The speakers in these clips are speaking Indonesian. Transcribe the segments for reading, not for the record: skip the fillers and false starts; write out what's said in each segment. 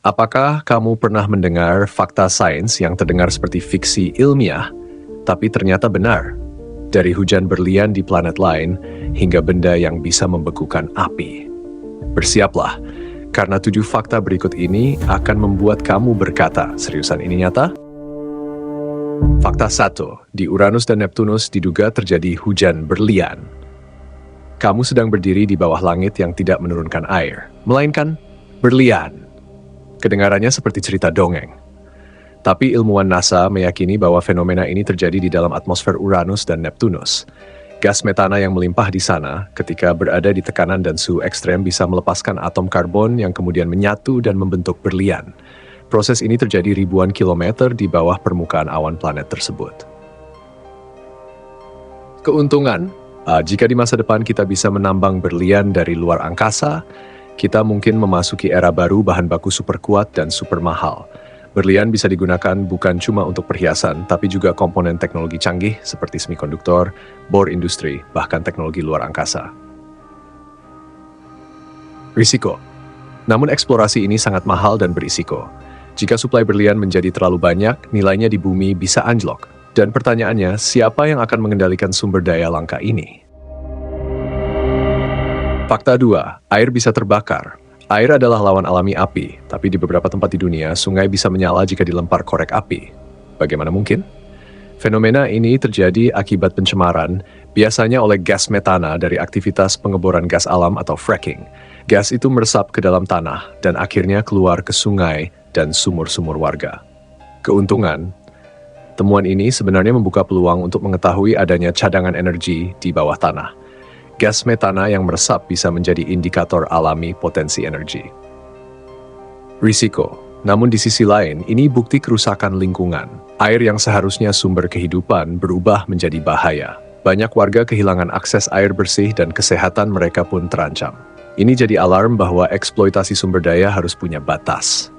Apakah kamu pernah mendengar fakta sains yang terdengar seperti fiksi ilmiah, tapi ternyata benar? Dari hujan berlian di planet lain hingga benda yang bisa membekukan api. Bersiaplah, karena 7 fakta berikut ini akan membuat kamu berkata, seriusan ini nyata? Fakta 1. Di Uranus dan Neptunus diduga terjadi hujan berlian. Kamu sedang berdiri di bawah langit yang tidak menurunkan air, melainkan berlian. Kedengarannya seperti cerita dongeng. Tapi ilmuwan NASA meyakini bahwa fenomena ini terjadi di dalam atmosfer Uranus dan Neptunus. Gas metana yang melimpah di sana ketika berada di tekanan dan suhu ekstrem bisa melepaskan atom karbon yang kemudian menyatu dan membentuk berlian. Proses ini terjadi ribuan kilometer di bawah permukaan awan planet tersebut. Keuntungan, jika di masa depan kita bisa menambang berlian dari luar angkasa, kita mungkin memasuki era baru bahan baku super kuat dan super mahal. Berlian bisa digunakan bukan cuma untuk perhiasan, tapi juga komponen teknologi canggih seperti semikonduktor, bor industri, bahkan teknologi luar angkasa. Risiko. Namun eksplorasi ini sangat mahal dan berisiko. Jika suplai berlian menjadi terlalu banyak, nilainya di bumi bisa anjlok. Dan pertanyaannya, siapa yang akan mengendalikan sumber daya langka ini? Fakta 2. Air bisa terbakar. Air adalah lawan alami api, tapi di beberapa tempat di dunia, sungai bisa menyala jika dilempar korek api. Bagaimana mungkin? Fenomena ini terjadi akibat pencemaran, biasanya oleh gas metana dari aktivitas pengeboran gas alam atau fracking. Gas itu meresap ke dalam tanah dan akhirnya keluar ke sungai dan sumur-sumur warga. Keuntungan, temuan ini sebenarnya membuka peluang untuk mengetahui adanya cadangan energi di bawah tanah. Gas metana yang meresap bisa menjadi indikator alami potensi energi. Risiko. Namun di sisi lain, ini bukti kerusakan lingkungan. Air yang seharusnya sumber kehidupan berubah menjadi bahaya. Banyak warga kehilangan akses air bersih dan kesehatan mereka pun terancam. Ini jadi alarm bahwa eksploitasi sumber daya harus punya batas.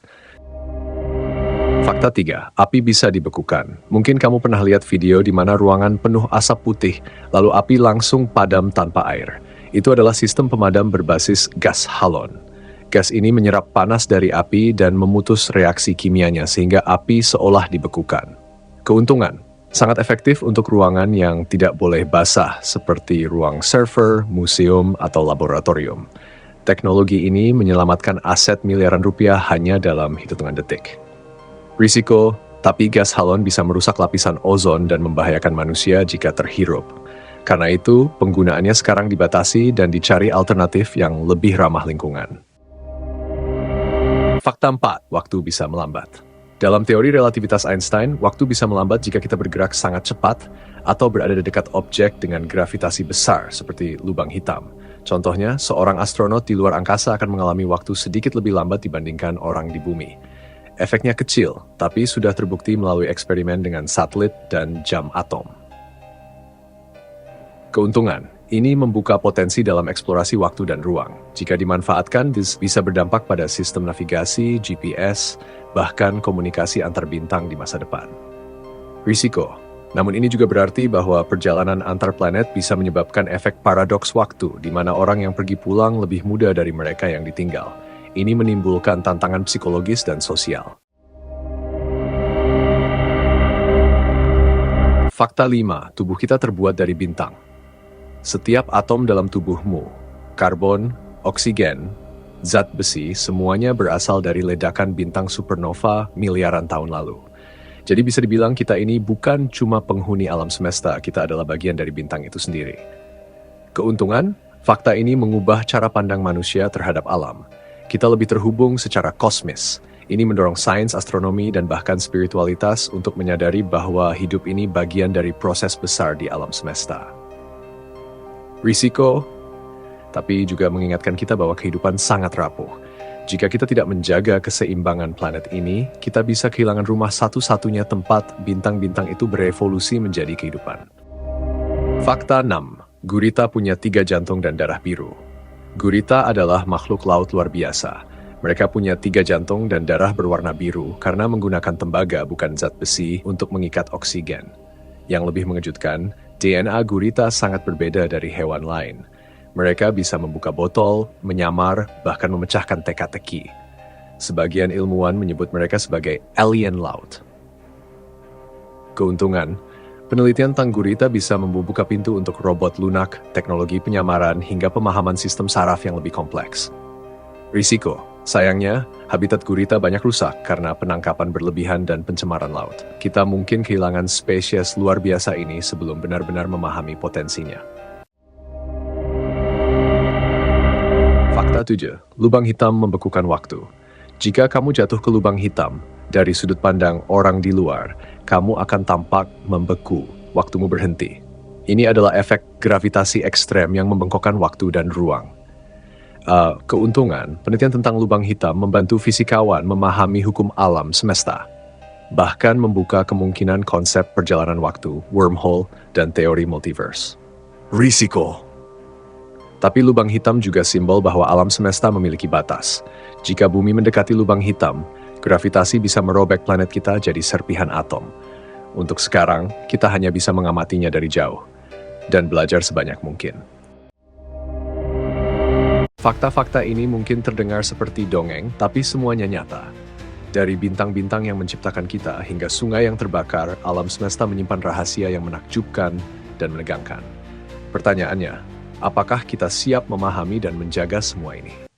Fakta 3. Api bisa dibekukan. Mungkin kamu pernah lihat video di mana ruangan penuh asap putih, lalu api langsung padam tanpa air. Itu adalah sistem pemadam berbasis gas halon. Gas ini menyerap panas dari api dan memutus reaksi kimianya sehingga api seolah dibekukan. Keuntungan, sangat efektif untuk ruangan yang tidak boleh basah seperti ruang server, museum, atau laboratorium. Teknologi ini menyelamatkan aset miliaran rupiah hanya dalam hitungan detik. Risiko, tapi gas halon bisa merusak lapisan ozon dan membahayakan manusia jika terhirup. Karena itu, penggunaannya sekarang dibatasi dan dicari alternatif yang lebih ramah lingkungan. Fakta 4. Waktu bisa melambat. Dalam teori relativitas Einstein, waktu bisa melambat jika kita bergerak sangat cepat atau berada di dekat objek dengan gravitasi besar seperti lubang hitam. Contohnya, seorang astronot di luar angkasa akan mengalami waktu sedikit lebih lambat dibandingkan orang di bumi. Efeknya kecil, tapi sudah terbukti melalui eksperimen dengan satelit dan jam atom. Keuntungan, ini membuka potensi dalam eksplorasi waktu dan ruang. Jika dimanfaatkan, bisa berdampak pada sistem navigasi, GPS, bahkan komunikasi antar bintang di masa depan. Risiko, namun ini juga berarti bahwa perjalanan antar planet bisa menyebabkan efek paradoks waktu, di mana orang yang pergi pulang lebih muda dari mereka yang ditinggal. Ini menimbulkan tantangan psikologis dan sosial. Fakta 5. Tubuh kita terbuat dari bintang. Setiap atom dalam tubuhmu, karbon, oksigen, zat besi, semuanya berasal dari ledakan bintang supernova miliaran tahun lalu. Jadi bisa dibilang kita ini bukan cuma penghuni alam semesta, kita adalah bagian dari bintang itu sendiri. Keuntungan, fakta ini mengubah cara pandang manusia terhadap alam. Kita lebih terhubung secara kosmis. Ini mendorong sains, astronomi, dan bahkan spiritualitas untuk menyadari bahwa hidup ini bagian dari proses besar di alam semesta. Risiko, tapi juga mengingatkan kita bahwa kehidupan sangat rapuh. Jika kita tidak menjaga keseimbangan planet ini, kita bisa kehilangan rumah satu-satunya tempat bintang-bintang itu berevolusi menjadi kehidupan. Fakta 6. Gurita punya 3 jantung dan darah biru. Gurita adalah makhluk laut luar biasa. Mereka punya 3 jantung dan darah berwarna biru karena menggunakan tembaga bukan zat besi untuk mengikat oksigen. Yang lebih mengejutkan, DNA gurita sangat berbeda dari hewan lain. Mereka bisa membuka botol, menyamar, bahkan memecahkan teka-teki. Sebagian ilmuwan menyebut mereka sebagai alien laut. Keuntungan, penelitian tentang gurita bisa membuka pintu untuk robot lunak, teknologi penyamaran, hingga pemahaman sistem saraf yang lebih kompleks. Risiko, sayangnya, habitat gurita banyak rusak karena penangkapan berlebihan dan pencemaran laut. Kita mungkin kehilangan spesies luar biasa ini sebelum benar-benar memahami potensinya. Fakta 7. Lubang hitam membekukan waktu. Jika kamu jatuh ke lubang hitam, dari sudut pandang orang di luar, kamu akan tampak membeku, waktumu berhenti. Ini adalah efek gravitasi ekstrem yang membengkokkan waktu dan ruang. Keuntungan, penelitian tentang lubang hitam membantu fisikawan memahami hukum alam semesta, bahkan membuka kemungkinan konsep perjalanan waktu, wormhole, dan teori multiverse. Risiko. Tapi lubang hitam juga simbol bahwa alam semesta memiliki batas. Jika bumi mendekati lubang hitam, gravitasi bisa merobek planet kita jadi serpihan atom. Untuk sekarang, kita hanya bisa mengamatinya dari jauh dan belajar sebanyak mungkin. Fakta-fakta ini mungkin terdengar seperti dongeng, tapi semuanya nyata. Dari bintang-bintang yang menciptakan kita hingga sungai yang terbakar, alam semesta menyimpan rahasia yang menakjubkan dan menegangkan. Pertanyaannya, apakah kita siap memahami dan menjaga semua ini?